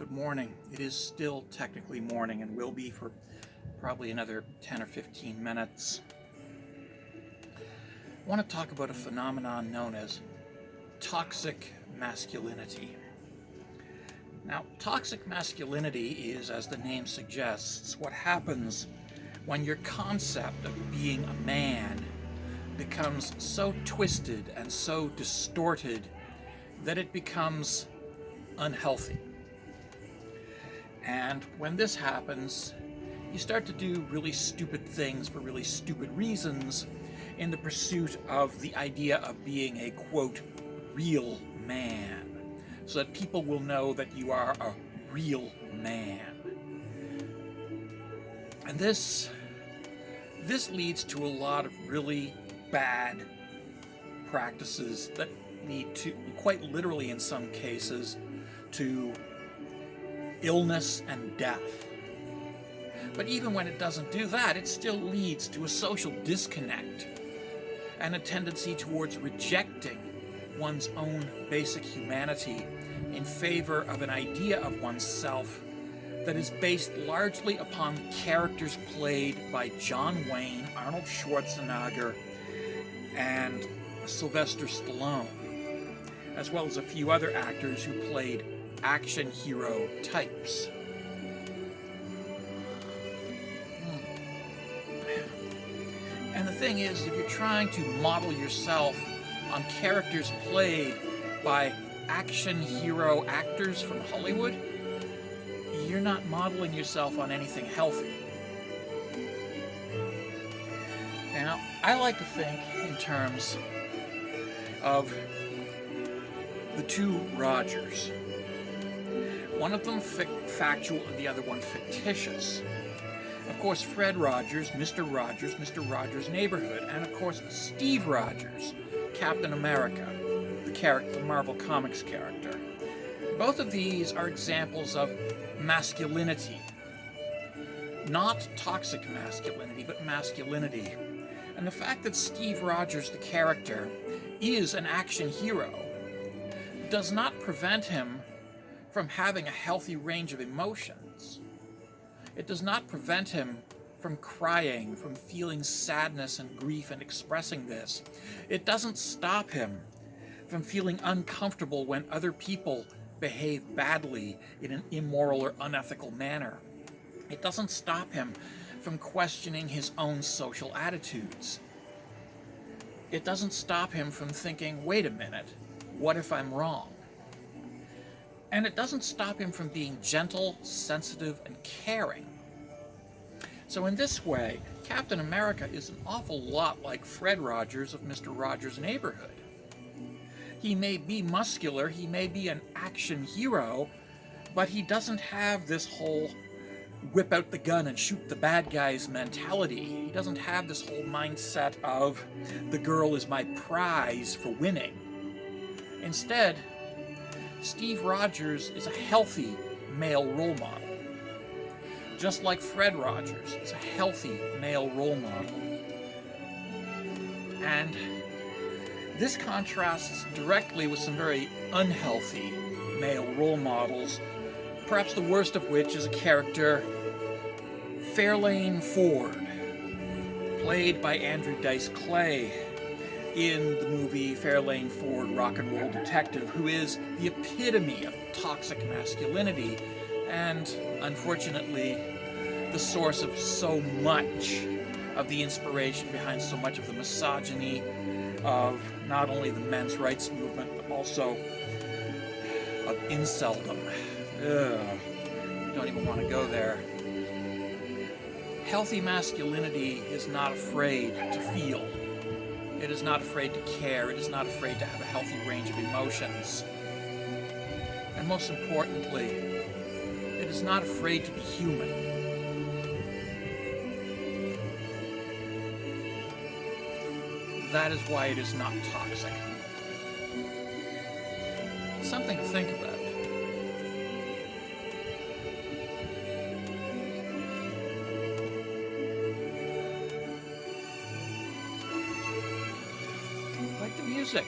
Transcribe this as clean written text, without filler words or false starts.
good morning. It is still technically morning and will be for probably another 10 or 15 minutes. I want to talk about a phenomenon known as toxic masculinity. Now, toxic masculinity is, as the name suggests, what happens when your concept of being a man becomes so twisted and so distorted that it becomes unhealthy. And when this happens, you start to do really stupid things for really stupid reasons in the pursuit of the idea of being a, quote, real man, so that people will know that you are a real man. And this leads to a lot of really bad practices that lead to, quite literally in some cases, to illness and death. But even when it doesn't do that, it still leads to a social disconnect and a tendency towards rejecting one's own basic humanity in favor of an idea of oneself that is based largely upon characters played by John Wayne, Arnold Schwarzenegger, and Sylvester Stallone, as well as a few other actors who played action hero types. And the thing is, if you're trying to model yourself on characters played by action hero actors from Hollywood, you're not modeling yourself on anything healthy. Now, I like to think in terms of the two Rogers. One of them factual and the other one fictitious. Of course, Fred Rogers, Mr. Rogers' Neighborhood, and of course, Steve Rogers, Captain America, the Marvel Comics character. Both of these are examples of masculinity. Not toxic masculinity, but masculinity. And the fact that Steve Rogers, the character, is an action hero does not prevent him from having a healthy range of emotions. It does not prevent him from crying, from feeling sadness and grief and expressing this. It doesn't stop him from feeling uncomfortable when other people behave badly in an immoral or unethical manner. It doesn't stop him from questioning his own social attitudes. It doesn't stop him from thinking, wait a minute, what if I'm wrong? And it doesn't stop him from being gentle, sensitive, and caring. So in this way, Captain America is an awful lot like Fred Rogers of Mr. Rogers' Neighborhood. He may be muscular, he may be an action hero, but he doesn't have this whole whip out the gun and shoot the bad guys mentality. He doesn't have this whole mindset of the girl is my prize for winning. Instead, Steve Rogers is a healthy male role model. Just like Fred Rogers is a healthy male role model. And this contrasts directly with some very unhealthy male role models, perhaps the worst of which is a character, Fairlane Ford, played by Andrew Dice Clay in the movie Fairlane Ford, Rock and Roll Detective, who is the epitome of toxic masculinity and, unfortunately, the source of so much of the inspiration behind so much of the misogyny of not only the men's rights movement, but also of inceldom. Don't even want to go there. Healthy masculinity is not afraid to feel. It is not afraid to care. It is not afraid to have a healthy range of emotions. And most importantly, it is not afraid to be human. That is why it is not toxic. Something to think about. Like the music.